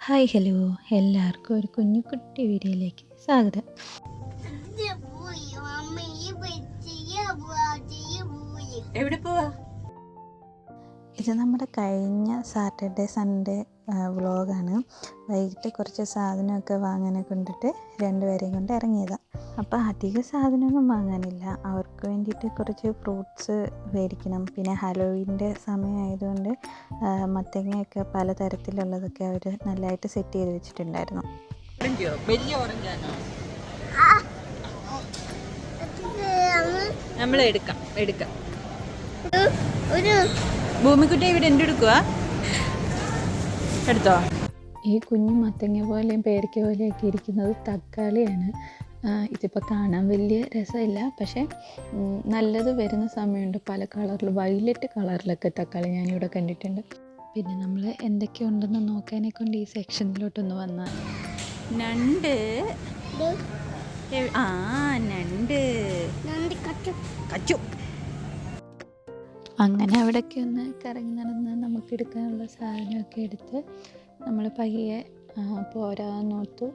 Hi hello, എല്ലാവർക്കും ഒരു കുഞ്ഞു കുട്ടി വീഡിയോയിലേക്ക് സ്വാഗതം. എവിടെ പോവാ? ഇത് നമ്മുടെ കഴിഞ്ഞ സാറ്റർഡേ സൺഡേ വ്ളോഗാണ്. വൈകിട്ട് കുറച്ച് സാധനമൊക്കെ വാങ്ങാനെ കൊണ്ടിട്ട് രണ്ടുപേരെയും കൊണ്ട് ഇറങ്ങിയതാണ്. അപ്പോൾ അധിക സാധനമൊന്നും വാങ്ങാനില്ല, അവർക്ക് വേണ്ടിയിട്ട് കുറച്ച് ഫ്രൂട്ട്സ് മേടിക്കണം. പിന്നെ ഹലോവിൻ്റെ സമയമായതുകൊണ്ട് മത്തങ്ങയൊക്കെ പലതരത്തിലുള്ളതൊക്കെ അവർ നല്ലതായിട്ട് സെറ്റ് ചെയ്ത് വെച്ചിട്ടുണ്ടായിരുന്നു. വലിയ ഓറഞ്ചാണോ? നമ്മൾ എടുക്കാം. ഭൂമിക്കുട്ടി ഇവിടെ എന്തെടുക്കുക? എടുത്തോ. ഈ കുഞ്ഞു മത്തങ്ങ പോലെയും പേരയ്ക്ക പോലെയൊക്കെ ഇരിക്കുന്നത് തക്കാളിയാണ്. ഇതിപ്പോൾ കാണാൻ വലിയ രസമില്ല, പക്ഷേ നല്ലത് വരുന്ന സമയമുണ്ട്. പല കളറിൽ, വയലറ്റ് കളറിലൊക്കെ തക്കാളി ഞാനിവിടെ കണ്ടിട്ടുണ്ട്. പിന്നെ നമ്മൾ എന്തൊക്കെയുണ്ടെന്ന് നോക്കാനെ കൊണ്ട് ഈ സെക്ഷനിലോട്ടൊന്ന് വന്നാൽ നണ്ട് കച്ചു. അങ്ങനെ അവിടെയൊക്കെ ഒന്ന് കറങ്ങി നടന്ന് നമുക്ക് എടുക്കാനുള്ള സാധനമൊക്കെ എടുത്ത് നമ്മൾ പയ്യെ പോരാന്നോർത്തു.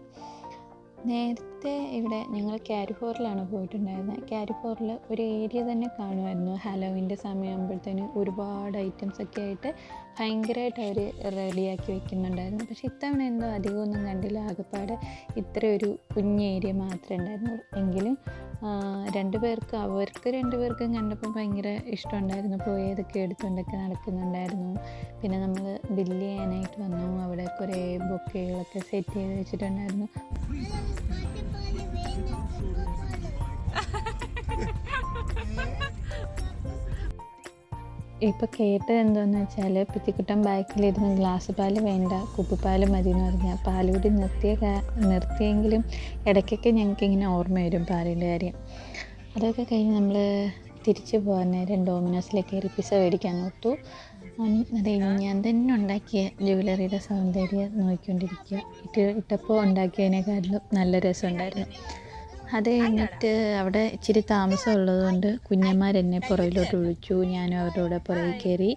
നേരത്തെ ഇവിടെ ഞങ്ങൾ കാരിഫോറിലാണ് പോയിട്ടുണ്ടായിരുന്നത്. കാരിഫോറിൽ ഒരു ഏരിയ തന്നെ കാണുമായിരുന്നു. ഹലോവിൻ്റെ സമയമാകുമ്പോഴത്തേന് ഒരുപാട് ഐറ്റംസൊക്കെ ആയിട്ട് ഭയങ്കരമായിട്ട് അവർ റെഡിയാക്കി വെക്കുന്നുണ്ടായിരുന്നു. പക്ഷെ ഇത്തവണ എന്തോ അധികമൊന്നും കണ്ടില്ല. ആകെപ്പാടെ ഇത്ര ഒരു കുഞ്ഞ് ഏരിയ മാത്രമേ ഉണ്ടായിരുന്നുള്ളൂ. എങ്കിലും അവർക്ക് രണ്ടുപേർക്കും കണ്ടപ്പോൾ ഭയങ്കര ഇഷ്ടമുണ്ടായിരുന്നു. പോയി അതൊക്കെ എടുത്തുകൊണ്ടൊക്കെ നടക്കുന്നുണ്ടായിരുന്നു. പിന്നെ നമ്മൾ ബില്ല് ചെയ്യാനായിട്ട് വന്നു. അവിടെ കുറേ ബൊക്കെകളൊക്കെ സെറ്റ് ചെയ്ത് വെച്ചിട്ടുണ്ടായിരുന്നു. ഇപ്പോൾ കേട്ടത് എന്താണെന്ന് വെച്ചാൽ, പിത്തിക്കുട്ടൻ ബാക്കിലിരുന്ന് ഗ്ലാസ് പാല് വേണ്ട, കുപ്പിപ്പാൽ മതി എന്ന് പറഞ്ഞാൽ പാലുകൂടി നിർത്തിയെങ്കിലും ഇടയ്ക്കൊക്കെ ഞങ്ങൾക്കിങ്ങനെ ഓർമ്മ വരും പാലിൻ്റെ കാര്യം. അതൊക്കെ കഴിഞ്ഞ് നമ്മൾ തിരിച്ച് പോകാൻ നേരം ഡോമിനോസിലേക്ക് കയറി പിസ്സ മേടിക്കാൻ നോർത്തു. അത് ഞാൻ തന്നെ ഉണ്ടാക്കിയ ജ്വല്ലറിയുടെ സൗന്ദര്യം നോക്കിക്കൊണ്ടിരിക്കുക. ഇട്ടപ്പോൾ ഉണ്ടാക്കിയതിനേക്കാളും നല്ല രസമുണ്ടായിരുന്നു. അത് കഴിഞ്ഞിട്ട് അവിടെ ഇച്ചിരി താമസം ഉള്ളതുകൊണ്ട് കുഞ്ഞന്മാരെന്നെ പുറകിലോട്ട് വിളിച്ചു. ഞാനും അവരുടെ കൂടെ പുറകിൽ കയറി.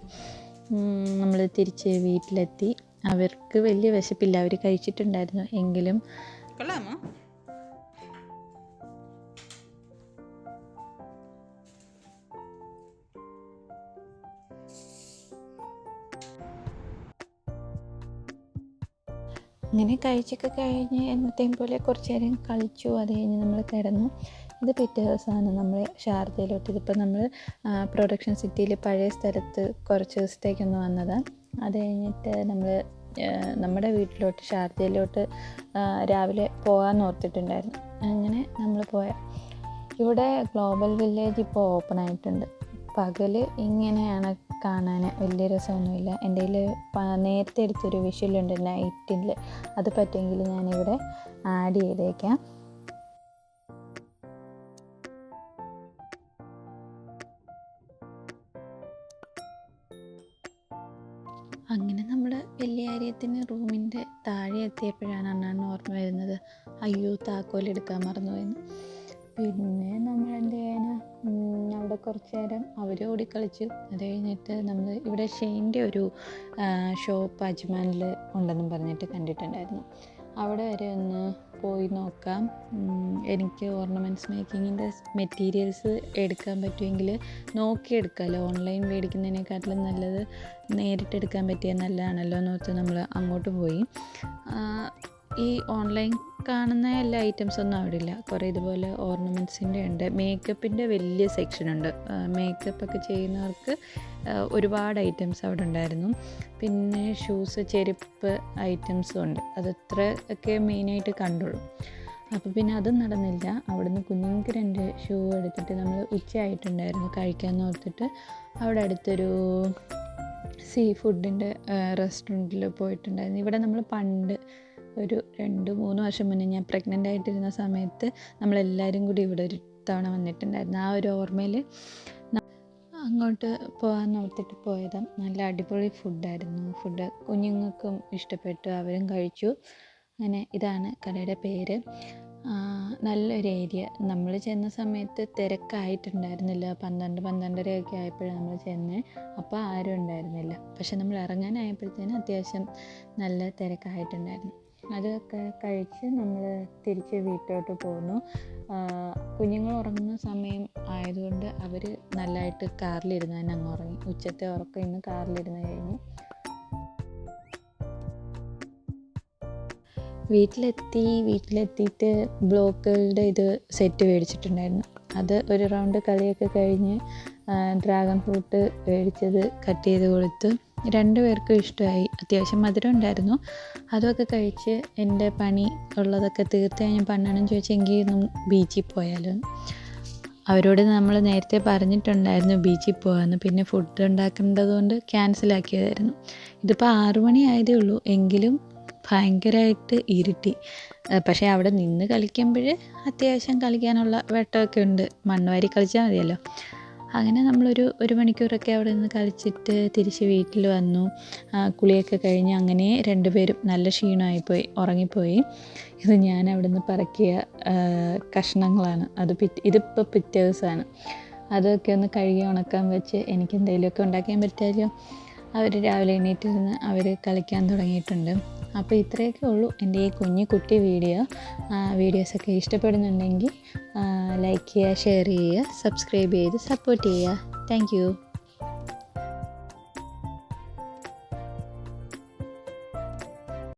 നമ്മൾ തിരിച്ച് വീട്ടിലെത്തി. അവർക്ക് വലിയ വിശപ്പില്ല, അവർ കഴിച്ചിട്ടുണ്ടായിരുന്നു. എങ്കിലും അങ്ങനെ കഴിച്ചൊക്കെ കഴിഞ്ഞ് എന്നത്തെയും പോലെ കുറച്ച് നേരം കളിച്ചു. അത് കഴിഞ്ഞ് നമ്മൾ കിടന്നു. ഇത് പിറ്റേ ദിവസമാണ് നമ്മൾ ഷാർജയിലോട്ട്. ഇതിപ്പോൾ നമ്മൾ പ്രൊഡക്ഷൻ സിറ്റിയിൽ പഴയ സ്ഥലത്ത് കുറച്ച് ദിവസത്തേക്കൊന്ന് വന്നതാണ്. അത് കഴിഞ്ഞിട്ട് നമ്മൾ നമ്മുടെ വീട്ടിലോട്ട് ഷാർജയിലോട്ട് രാവിലെ പോകാൻ ഓർത്തിട്ടുണ്ടായിരുന്നു. അങ്ങനെ നമ്മൾ ഇവിടെ ഗ്ലോബൽ വില്ലേജ് ഇപ്പോൾ ഓപ്പൺ ആയിട്ടുണ്ട്. പകൽ ഇങ്ങനെയാണ് കാണാൻ, വലിയ രസമൊന്നുമില്ല. എൻ്റെ കയ്യിൽ നേരത്തെ എടുത്തൊരു വിഷ്വലുണ്ട് നൈറ്റിൽ, അത് പറ്റുമെങ്കിൽ ഞാനിവിടെ ആഡ് ചെയ്തേക്കാം. അങ്ങനെ നമ്മൾ വെള്ളിയാര്യത്തിന് റൂമിൻ്റെ താഴെ എത്തിയപ്പോഴാണ് അണ്ണാൻ ഓർമ്മ വരുന്നത്, അയ്യോ താക്കോലെടുക്കാൻ മറന്നുപോയെന്ന്. പിന്നെ നമ്മൾ എന്ത് ചെയ്യാനാ, അവിടെ കുറച്ച് നേരം അവർ ഓടിക്കളിച്ചു. അത് കഴിഞ്ഞിട്ട് നമ്മൾ ഇവിടെ ഷെയിൻ്റെ ഒരു ഷോപ്പ് അജ്മാനിൽ ഉണ്ടെന്നും പറഞ്ഞിട്ട് കണ്ടിട്ടുണ്ടായിരുന്നു. അവിടെ വരെ ഒന്ന് പോയി നോക്കാം. എനിക്ക് ഓർണമെൻറ്റ്സ് മേക്കിങ്ങിൻ്റെ മെറ്റീരിയൽസ് എടുക്കാൻ പറ്റുമെങ്കിൽ നോക്കിയെടുക്കാമല്ലോ. ഓൺലൈൻ മേടിക്കുന്നതിനേക്കാട്ടിലും നല്ലത് നേരിട്ട് എടുക്കാൻ പറ്റിയാൽ നല്ലതാണല്ലോ എന്നോർത്ത് നമ്മൾ അങ്ങോട്ട് പോയി. ഈ ഓൺലൈൻ കാണുന്ന എല്ലാ ഐറ്റംസൊന്നും അവിടെ ഇല്ല. കുറേ ഇതുപോലെ ഓർണമെൻറ്റ്സിൻ്റെ ഉണ്ട്. മേക്കപ്പിൻ്റെ വലിയ സെക്ഷനുണ്ട്. മേക്കപ്പൊക്കെ ചെയ്യുന്നവർക്ക് ഒരുപാട് ഐറ്റംസ് അവിടെ ഉണ്ടായിരുന്നു. പിന്നെ ഷൂസ്, ചെരുപ്പ് ഐറ്റംസും ഉണ്ട്. അതത്ര ഒക്കെ മെയിനായിട്ട് കണ്ടുള്ളൂ. അപ്പോൾ പിന്നെ അതും നടന്നില്ല. അവിടുന്ന് കുഞ്ഞുങ്ങൾക്ക് 2 ഷൂ എടുത്തിട്ട് നമ്മൾ ഉച്ചയായിട്ടുണ്ടായിരുന്നു കഴിക്കാമെന്ന് ഓർത്തിട്ട് അവിടെ അടുത്തൊരു സീ ഫുഡിൻ്റെ റെസ്റ്റോറൻറ്റിൽ പോയിട്ടുണ്ടായിരുന്നു. ഇവിടെ നമ്മൾ പണ്ട് ഒരു 2-3 വർഷം മുന്നേ ഞാൻ പ്രഗ്നൻ്റ് ആയിട്ടിരുന്ന സമയത്ത് നമ്മളെല്ലാവരും കൂടി ഇവിടെ ഒരു തവണ വന്നിട്ടുണ്ടായിരുന്നു. ആ ഒരു ഓർമ്മയിൽ അങ്ങോട്ട് പോകാൻ ഓർത്തിട്ട് പോയതാണ്. നല്ല അടിപൊളി ഫുഡായിരുന്നു. ഫുഡ് കുഞ്ഞുങ്ങൾക്കും ഇഷ്ടപ്പെട്ടു, അവരും കഴിച്ചു. അങ്ങനെ ഇതാണ് കടയുടെ പേര്. നല്ലൊരു ഏരിയ. നമ്മൾ ചെന്ന സമയത്ത് തിരക്കായിട്ടുണ്ടായിരുന്നില്ല. 12-12:30 ആയപ്പോഴാണ് നമ്മൾ ചെന്നത്. അപ്പോൾ ആരും ഉണ്ടായിരുന്നില്ല. പക്ഷെ നമ്മൾ ഇറങ്ങാനായപ്പോഴത്തേനും അത്യാവശ്യം നല്ല തിരക്കായിട്ടുണ്ടായിരുന്നു. അതൊക്കെ കഴിച്ച് നമ്മൾ തിരിച്ച് വീട്ടിലോട്ട് പോന്നു. കുഞ്ഞുങ്ങൾ ഉറങ്ങുന്ന സമയം ആയതുകൊണ്ട് അവർ നല്ലതായിട്ട് കാറിലിരുന്ന് തന്നെ അങ്ങ് ഉറങ്ങി. ഉച്ചത്തെ ഉറക്കം ഇന്ന് കാറിലിരുന്ന് കഴിഞ്ഞു. വീട്ടിലെത്തിയിട്ട് ബ്ലോക്കുകളുടെ ഇത് സെറ്റ് മേടിച്ചിട്ടുണ്ടായിരുന്നു. അത് ഒരു റൗണ്ട് കളിയൊക്കെ കഴിഞ്ഞ് ഡ്രാഗൺ ഫ്രൂട്ട് മേടിച്ചത് കട്ട് ചെയ്ത് കൊടുത്ത് 2 പേർക്കും ഇഷ്ടമായി. അത്യാവശ്യം മധുരം ഉണ്ടായിരുന്നു. അതൊക്കെ കഴിച്ച് എൻ്റെ പണി ഉള്ളതൊക്കെ തീർത്ത് കഴിഞ്ഞ് പണ്ണണം ചോദിച്ചെങ്കിൽ ബീച്ചിൽ പോയാലോ. അവരോട് നമ്മൾ നേരത്തെ പറഞ്ഞിട്ടുണ്ടായിരുന്നു ബീച്ചിൽ പോകാമെന്ന്. പിന്നെ ഫുഡ് ഉണ്ടാക്കേണ്ടതുകൊണ്ട് ക്യാൻസലാക്കിയതായിരുന്നു. ഇതിപ്പോൾ 6 മണി ആയതേ ഉള്ളൂ, എങ്കിലും ഭയങ്കരമായിട്ട് ഇരുട്ടി. പക്ഷേ അവിടെ നിന്ന് കളിക്കുമ്പോൾ അത്യാവശ്യം കളിക്കാനുള്ള വെട്ടമൊക്കെ ഉണ്ട്. മണ്ണ് വാരി കളിച്ചാൽ മതിയല്ലോ. അങ്ങനെ നമ്മളൊരു 1 മണിക്കൂറൊക്കെ അവിടെ നിന്ന് കളിച്ചിട്ട് തിരിച്ച് വീട്ടിൽ വന്നു. കുളിയൊക്കെ കഴിഞ്ഞ് അങ്ങനെ 2 പേരും നല്ല ക്ഷീണമായിപ്പോയി, ഉറങ്ങിപ്പോയി. ഇത് ഞാൻ അവിടെ നിന്ന് പറക്കിയ കഷ്ണങ്ങളാണ്. ഇതിപ്പോൾ പിറ്റേ ദിവസമാണ്. അതൊക്കെ ഒന്ന് കഴുകി ഉണക്കാൻ വെച്ച് എനിക്ക് എന്തെങ്കിലുമൊക്കെ ഉണ്ടാക്കാൻ പറ്റാമല്ലോ. അവർ രാവിലെ എണീറ്റിരുന്ന് അവർ കളിക്കാൻ തുടങ്ങിയിട്ടുണ്ട്. അപ്പോൾ ഇത്രയൊക്കെ ഉള്ളൂ എൻ്റെ ഈ കുട്ടി വീഡിയോസൊക്കെ ഇഷ്ടപ്പെടുന്നുണ്ടെങ്കിൽ ലൈക്ക് ചെയ്യുക, ഷെയർ ചെയ്യുക, സബ്സ്ക്രൈബ് ചെയ്ത് സപ്പോർട്ട് ചെയ്യുക. Thank you.